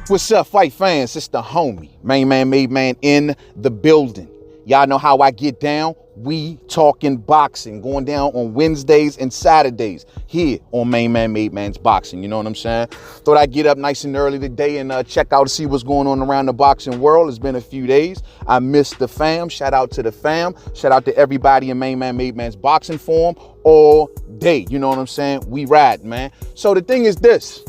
What's up, fight fans? It's the homie, Main Man Made Man in the building. Y'all know how I get down. We talking boxing, going down on Wednesdays and Saturdays here on Main Man Made Man's Boxing. You know what I'm saying? Thought I'd get up nice and early today and check out to see what's going on around the boxing world. It's been a few days. I missed the fam. Shout out to the fam. Shout out to everybody in Main Man Made Man's Boxing Forum all day. You know what I'm saying? We ride, man. So the thing is this.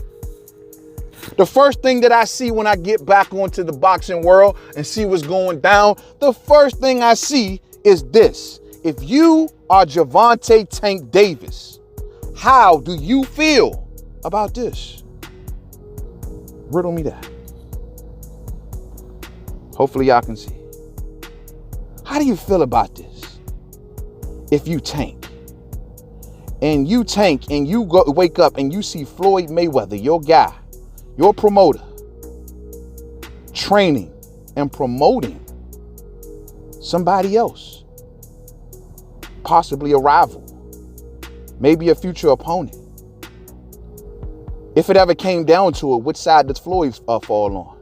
The first thing that I see when I get back onto the boxing world and see what's going down, the first thing I see is this. If you are Gervonta Tank Davis, how do you feel about this? Riddle me that. Hopefully y'all can see. How do you feel about this? If you tank and you wake up and you see Floyd Mayweather, your guy, your promoter, training and promoting somebody else, possibly a rival, maybe a future opponent. If it ever came down to it, which side does Floyd fall on?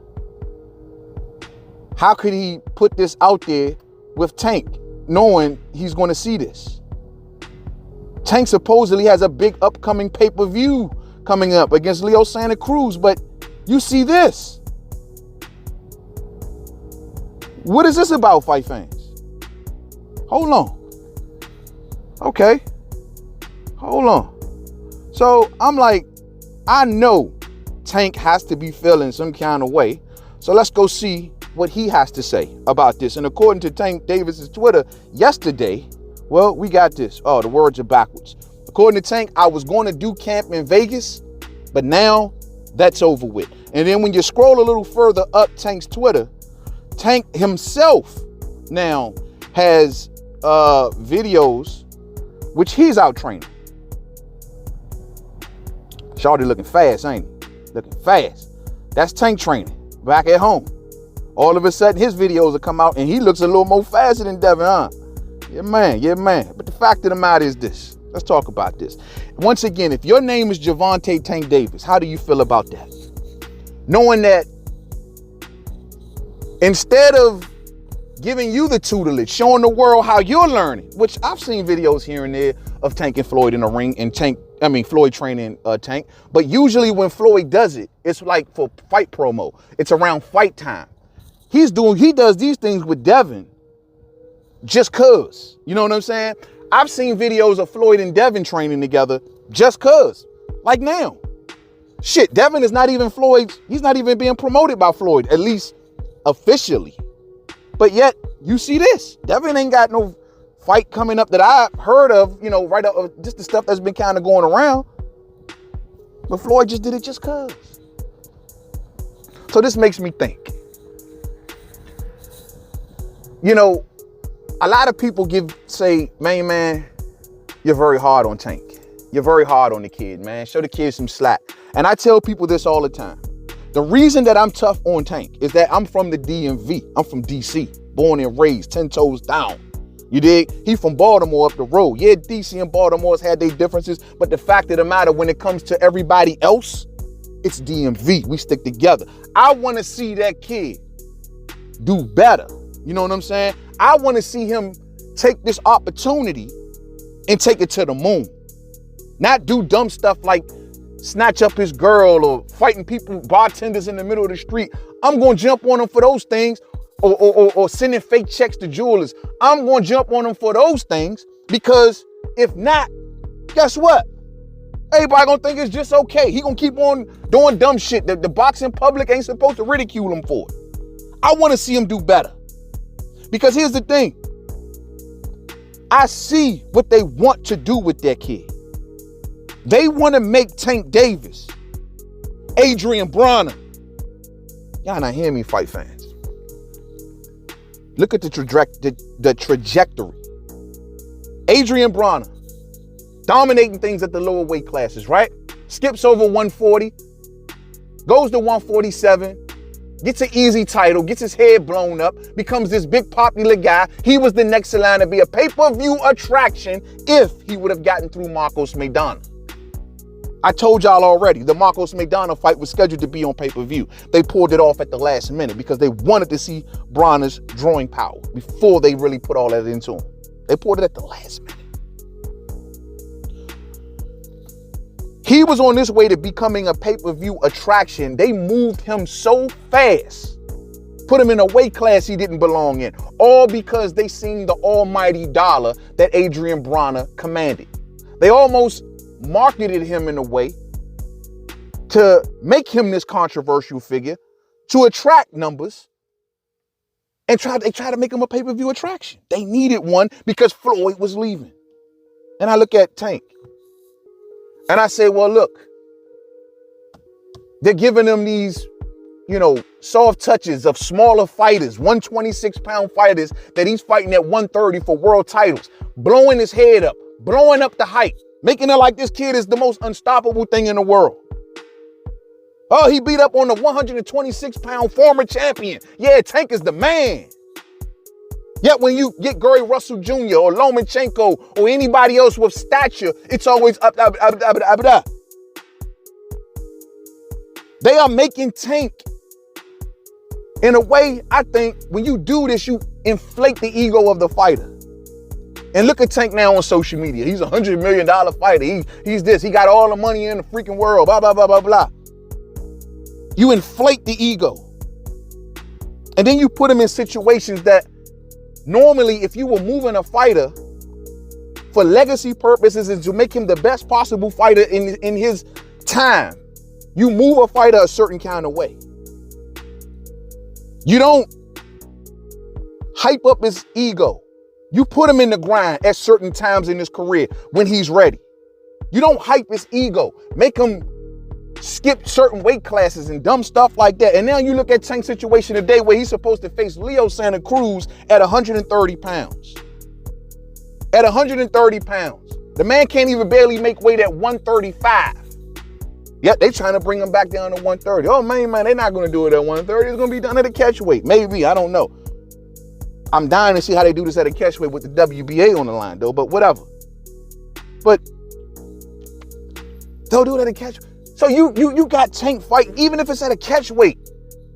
How could he put this out there with Tank, knowing he's going to see this? Tank supposedly has a big upcoming pay-per-view coming up against Leo Santa Cruz, but you see this. What is this about, fight fans? Hold on. Okay. Hold on. So I'm like, I know Tank has to be feeling some kind of way. So let's go see what he has to say about this. And according to Tank Davis's Twitter yesterday, well, we got this. Oh, the words are backwards. According to Tank, I was going to do camp in Vegas, but now that's over with. And then when you scroll a little further up Tank's Twitter, Tank himself now has videos which he's out training. Shawty looking fast, ain't he? Looking fast. That's Tank training back at home. All of a sudden his videos will come out and he looks a little more faster than Devin, huh? Yeah, man. But the fact of the matter is this. Let's talk about this. Once again, if your name is Gervonta Tank Davis, how do you feel about that? Knowing that instead of giving you the tutelage, showing the world how you're learning, which I've seen videos here and there of Tank and Floyd in the ring and Floyd training Tank. But usually when Floyd does it, it's like for fight promo. It's around fight time. He does these things with Devin just cause. You know what I'm saying? I've seen videos of Floyd and Devin training together just cause. Like now. Shit, Devin is not even Floyd's, he's not even being promoted by Floyd, at least officially. But yet, you see this. Devin ain't got no fight coming up that I've heard of, you know, right up, just the stuff that's been kind of going around. But Floyd just did it just cause. So this makes me think. You know, a lot of people say, man, you're very hard on Tank. You're very hard on the kid, man. Show the kid some slack. And I tell people this all the time. The reason that I'm tough on Tank is that I'm from the DMV. I'm from DC, born and raised, 10 toes down. You dig? He from Baltimore up the road. Yeah, DC and Baltimore's had their differences, but the fact of the matter, when it comes to everybody else, it's DMV. We stick together. I want to see that kid do better. You know what I'm saying? I want to see him take this opportunity and take it to the moon. Not do dumb stuff like snatch up his girl or fighting people, bartenders in the middle of the street. I'm going to jump on him for those things, or sending fake checks to jewelers. I'm going to jump on him for those things, because if not, guess what? Everybody going to think it's just okay. He going to keep on doing dumb shit that the boxing public ain't supposed to ridicule him for. I want to see him do better. Because here's the thing. I see what they want to do with their kid. They want to make Tank Davis, Adrian Bronner. Y'all not hearing me, fight fans. Look at the trajectory. Adrian Bronner, dominating things at the lower weight classes, right? Skips over 140, goes to 147, gets an easy title, gets his head blown up, becomes this big popular guy. He was the next in line to be a pay-per-view attraction if he would have gotten through Marcos Maidana. I told y'all already, the Marcos McDonald fight was scheduled to be on pay-per-view. They pulled it off at the last minute because they wanted to see Bronner's drawing power before they really put all that into him. They pulled it at the last minute. He was on his way to becoming a pay-per-view attraction. They moved him so fast, put him in a weight class he didn't belong in, all because they seen the almighty dollar that Adrian Bronner commanded. They almost marketed him in a way to make him this controversial figure, to attract numbers, and they tried to make him a pay-per-view attraction. They needed one because Floyd was leaving. And I look at Tank and I say, well, look, they're giving him these, soft touches of smaller fighters, 126-pound fighters that he's fighting at 130 for world titles, blowing his head up, blowing up the hype, making it like this kid is the most unstoppable thing in the world. Oh, he beat up on the 126-pound former champion. Yeah, Tank is the man. Yet when you get Gary Russell Jr. or Lomachenko or anybody else with stature, it's always up. They are making Tank in a way, I think, when you do this, you inflate the ego of the fighter. And look at Tank now on social media. He's a $100 million fighter. He's this. He got all the money in the freaking world. Blah, blah, blah, blah, blah. You inflate the ego. And then you put him in situations that normally, if you were moving a fighter for legacy purposes and to make him the best possible fighter in his time, you move a fighter a certain kind of way. You don't hype up his ego. You put him in the grind at certain times in his career when he's ready. You don't hype his ego, make him skip certain weight classes and dumb stuff like that. And now you look at Tank's situation today where he's supposed to face Leo Santa Cruz at 130 pounds. At 130 pounds. The man can't even barely make weight at 135. Yet they trying to bring him back down to 130. Oh, man, they're not going to do it at 130. It's going to be done at a catch weight. Maybe, I don't know. I'm dying to see how they do this at a catch weight with the WBA on the line, though, but whatever. But they'll do it at a catch. So you got Tank fighting, even if it's at a catch weight.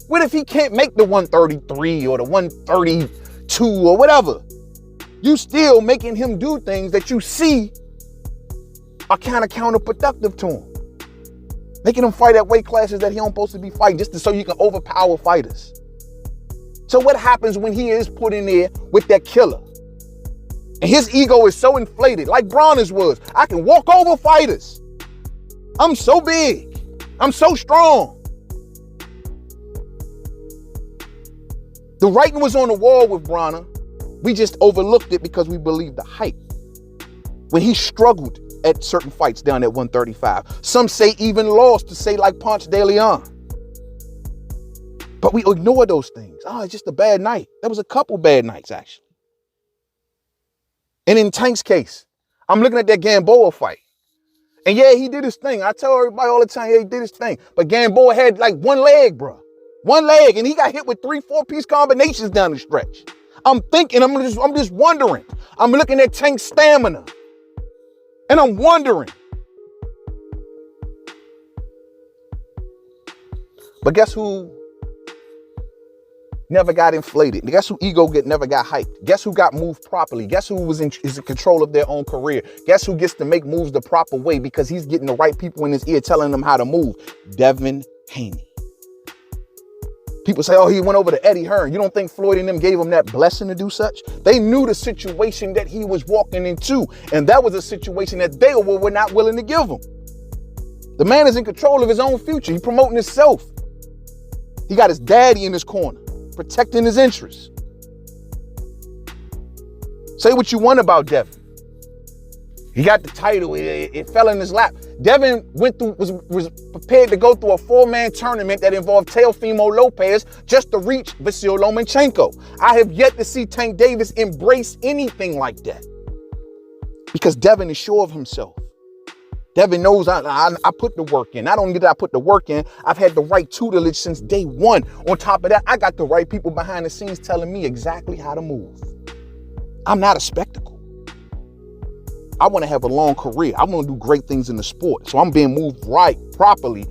What if he can't make the 133 or the 132 or whatever? You still making him do things that you see are kind of counterproductive to him. Making him fight at weight classes that he don't supposed to be fighting just so you can overpower fighters. So what happens when he is put in there with that killer? And his ego is so inflated, like Bronner's was. I can walk over fighters. I'm so big. I'm so strong. The writing was on the wall with Bronner. We just overlooked it because we believed the hype. When he struggled at certain fights down at 135. Some say even lost to say like Ponce de Leon. But we ignore those things. Oh, it's just a bad night. There was a couple bad nights, actually. And in Tank's case, I'm looking at that Gamboa fight. And yeah, he did his thing. I tell everybody all the time, yeah, he did his thing. But Gamboa had like one leg, bro. One leg. And he got hit with 3 4-piece combinations down the stretch. I'm thinking, I'm just wondering. I'm looking at Tank's stamina. And I'm wondering. But guess who never got inflated? Guess who ego never got hyped? Guess who got moved properly? Guess who is in control of their own career? Guess who gets to make moves the proper way because he's getting the right people in his ear telling him how to move? Devin Haney. People say, oh, he went over to Eddie Hearn. You don't think Floyd and them gave him that blessing to do such? They knew the situation that he was walking into, and that was a situation that they were not willing to give him. The man is in control of his own future. He's promoting himself. He got his daddy in his corner, protecting his interests. Say what you want about Devin. He got the title. It fell in his lap. Devin was prepared to go through a 4-man tournament that involved Teofimo Lopez just to reach Vasyl Lomachenko. I have yet to see Tank Davis embrace anything like that because Devin is sure of himself. Devin knows I put the work in. Not only did I put the work in, I've had the right tutelage since day one. On top of that, I got the right people behind the scenes telling me exactly how to move. I'm not a spectacle. I want to have a long career. I want to do great things in the sport. So I'm being moved right, properly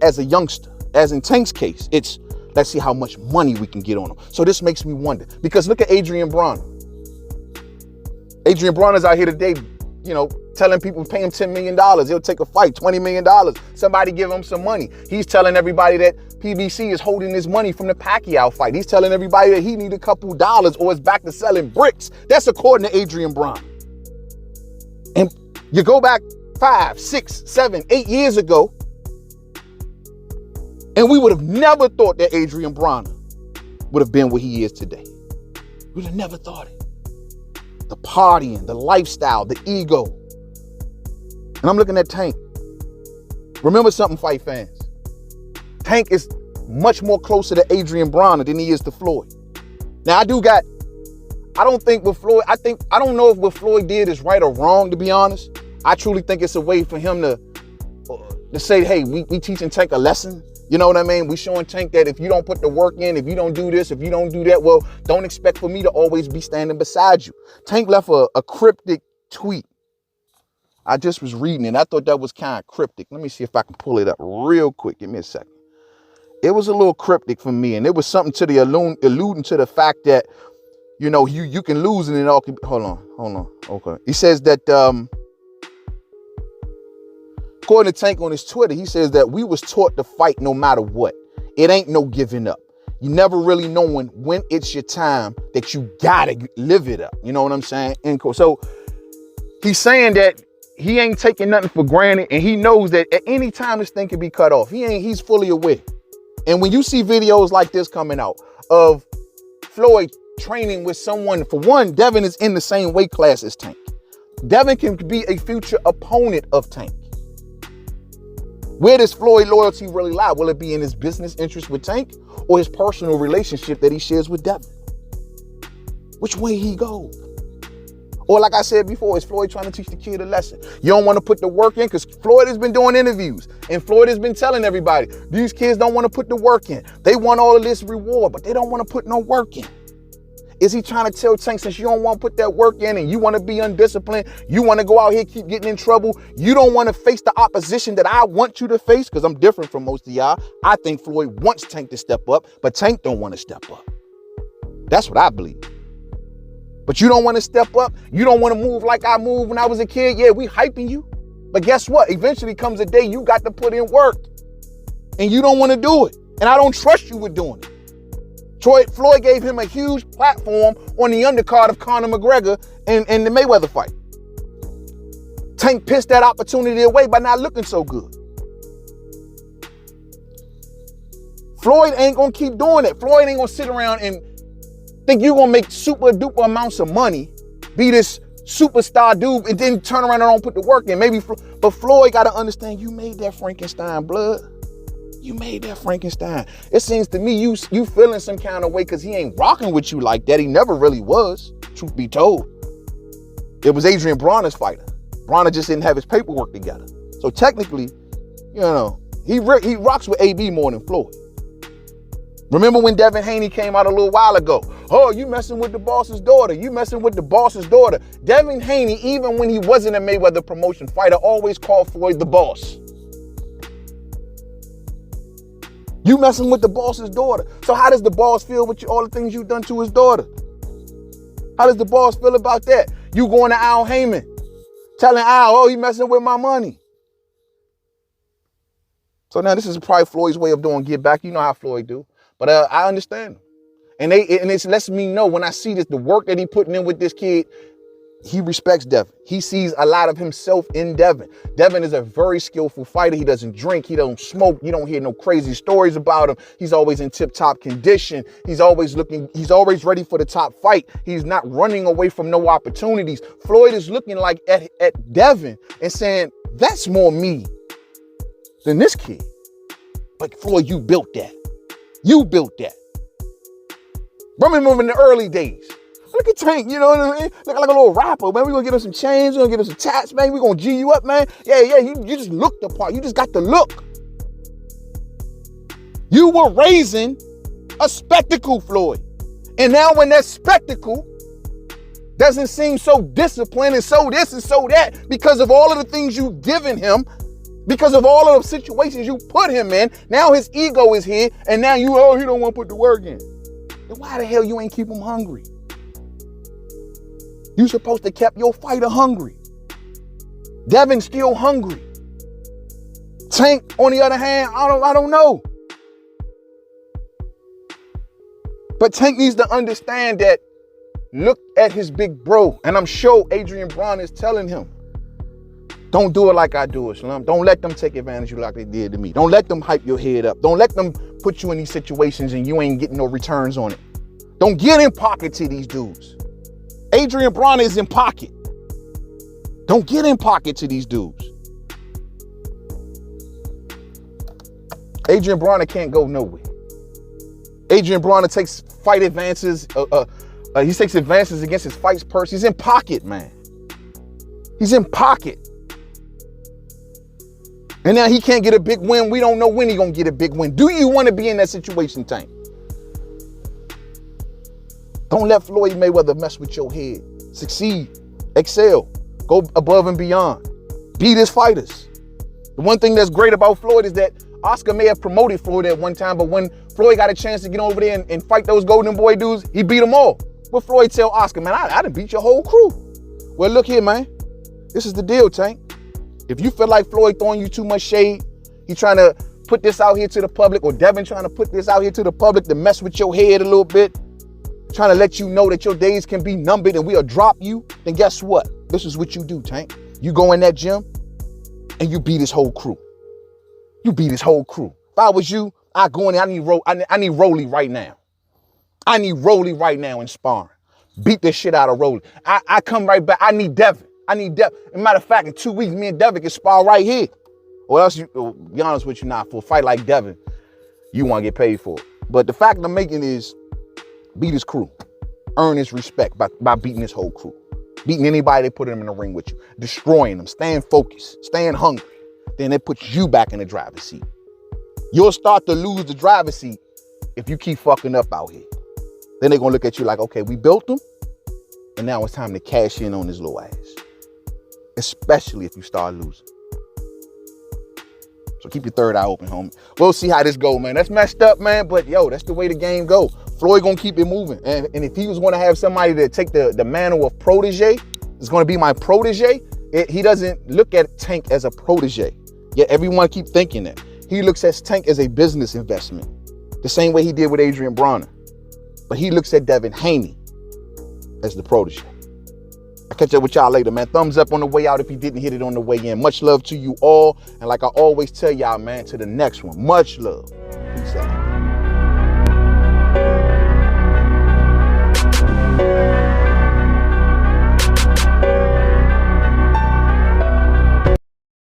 as a youngster. As in Tank's case, it's let's see how much money we can get on him. So this makes me wonder, because look at Adrian Bronner. Adrian Bronner's out here today, you know, telling people pay him $10 million. He'll take a fight, $20 million. Somebody give him some money. He's telling everybody that PBC is holding his money from the Pacquiao fight. He's telling everybody that he need a couple dollars or is back to selling bricks. That's according to Adrian Bronner. And you go back 5, 6, 7, 8 years ago, and we would have never thought that Adrian Bronner would have been what he is today. We'd have never thought it. The partying, the lifestyle, the ego. And I'm looking at Tank. Remember something, fight fans. Tank is much more closer to Adrian Bronner than he is to Floyd. Now, I don't think what Floyd, I don't know if what Floyd did is right or wrong, to be honest. I truly think it's a way for him to say, hey, we teaching Tank a lesson. You know what I mean? We showing Tank that if you don't put the work in, if you don't do this, if you don't do that, well, don't expect for me to always be standing beside you. Tank left a cryptic tweet. I just was reading it. I thought that was kind of cryptic. Let me see if I can pull it up real quick. Give me a second. It was a little cryptic for me, and it was something to the alluding to the fact that, you know, you can lose and it all can be, hold on. Okay. He says that, according to Tank on his Twitter, he says that we was taught to fight no matter what. It ain't no giving up. You never really knowing when it's your time that you gotta live it up. You know what I'm saying? And so he's saying that he ain't taking nothing for granted, and he knows that at any time this thing can be cut off. He's fully aware. And when you see videos like this coming out of Floyd training with someone, for one, Devin is in the same weight class as Tank. Devin can be a future opponent of Tank. Where does Floyd loyalty really lie? Will it be in his business interest with Tank or his personal relationship that he shares with Devin? Which way he go? Or like I said before, is Floyd trying to teach the kid a lesson? You don't want to put the work in, because Floyd has been doing interviews and Floyd has been telling everybody, these kids don't want to put the work in. They want all of this reward, but they don't want to put no work in. Is he trying to tell Tank, since you don't want to put that work in and you want to be undisciplined, you want to go out here, keep getting in trouble, you don't want to face the opposition that I want you to face? Because I'm different from most of y'all. I think Floyd wants Tank to step up, but Tank don't want to step up. That's what I believe. But you don't want to step up. You don't want to move like I moved when I was a kid. Yeah, we hyping you. But guess what? Eventually comes a day you got to put in work. And you don't want to do it. And I don't trust you with doing it. Floyd gave him a huge platform on the undercard of Conor McGregor in the Mayweather fight. Tank pissed that opportunity away by not looking so good. Floyd ain't gonna keep doing it. Floyd ain't gonna sit around and think you're gonna make super duper amounts of money, be this superstar dude, and then turn around and don't put the work in. But Floyd gotta understand, you made that Frankenstein, blood. You made that Frankenstein. It seems to me you feeling some kind of way because he ain't rocking with you like that. He never really was, truth be told. It was Adrian Bronner's fighter. Bronner just didn't have his paperwork together. So technically, you know, he rocks with AB more than Floyd. Remember when Devin Haney came out a little while ago? Oh, you messing with the boss's daughter. You messing with the boss's daughter. Devin Haney, even when he wasn't a Mayweather promotion fighter, always called Floyd the boss. You messing with the boss's daughter. So how does the boss feel with all the things you've done to his daughter? How does the boss feel about that? You going to Al Heyman, telling Al, oh, he messing with my money. So now this is probably Floyd's way of doing get back. You know how Floyd do. But I understand him. And it lets me know when I see this, the work that he putting in with this kid, he respects Devin. He sees a lot of himself in Devin. Devin is a very skillful fighter. He doesn't drink. He don't smoke. You don't hear no crazy stories about him. He's always in tip-top condition. He's always ready for the top fight. He's not running away from no opportunities. Floyd is looking like at Devin and saying, that's more me than this kid. But Floyd, you built that. You built that. Remember in the early days. Look at Tank, you know what I mean? Looking like a little rapper, man. We're going to get him some chains. We're going to get him some tats, man. We're going to G you up, man. Yeah, you just looked the part. You just got the look. You were raising a spectacle, Floyd. And now when that spectacle Doesn't seem so disciplined and so this and so that because of all of the things you've given him, because of all of the situations you put him in. Now his ego is here, and now he don't want to put the work in. Then why the hell you ain't keep him hungry? You supposed to keep your fighter hungry. Devin still hungry. Tank, on the other hand, I don't know. But Tank needs to understand that, look at his big bro. And I'm sure Adrian Broner is telling him, don't do it like I do it, Slim. Don't let them take advantage of you like they did to me. Don't let them hype your head up. Don't let them put you in these situations and you ain't getting no returns on it. Don't get in pocket to these dudes. Adrian Broner is in pocket. Don't get in pocket to these dudes. Adrian Broner can't go nowhere. Adrian Broner takes fight advances. He takes advances against his fights purse. He's in pocket, man. He's in pocket. And now he can't get a big win. We don't know when he's going to get a big win. Do you want to be in that situation, Tank? Don't let Floyd Mayweather mess with your head. Succeed. Excel. Go above and beyond. Beat his fighters. The one thing that's great about Floyd is that Oscar may have promoted Floyd at one time, but when Floyd got a chance to get over there and fight those Golden Boy dudes, he beat them all. But Floyd tell Oscar, man, I done beat your whole crew. Well, look here, man. This is the deal, Tank. If you feel like Floyd throwing you too much shade, he trying to put this out here to the public, or Devin trying to put this out here to the public to mess with your head a little bit, trying to let you know that your days can be numbered and we'll drop you, then guess what? This is what you do, Tank. You go in that gym and you beat his whole crew. You beat his whole crew. If I was you, I go in there, I need Rolly right now. I need Rolly right now in sparring. Beat the shit out of Rolly. I come right back. I need Devin. As a matter of fact, in 2 weeks, me and Devin can spar right here. Or else, be honest with you, for a fight like Devin, you want to get paid for it. But the fact I'm making is beat his crew. Earn his respect by beating his whole crew. Beating anybody that put him in the ring with you. Destroying them. Staying focused. Staying hungry. Then it puts you back in the driver's seat. You'll start to lose the driver's seat if you keep fucking up out here. Then they're going to look at you like, okay, we built him, and now it's time to cash in on his little ass. Especially if you start losing. So keep your third eye open, homie. We'll see how this go, man. That's messed up, man, but yo, that's the way the game go. Floyd going to keep it moving. And if he was going to have somebody to take the mantle of Protege, it's going to be my Protege, he doesn't look at Tank as a protege. Yet everyone keep thinking that. He looks at Tank as a business investment, the same way he did with Adrian Broner. But he looks at Devin Haney as the protege. I'll catch up with y'all later, man. Thumbs up on the way out if you didn't hit it on the way in. Much love to you all. And like I always tell y'all, man, to the next one, much love. Peace out.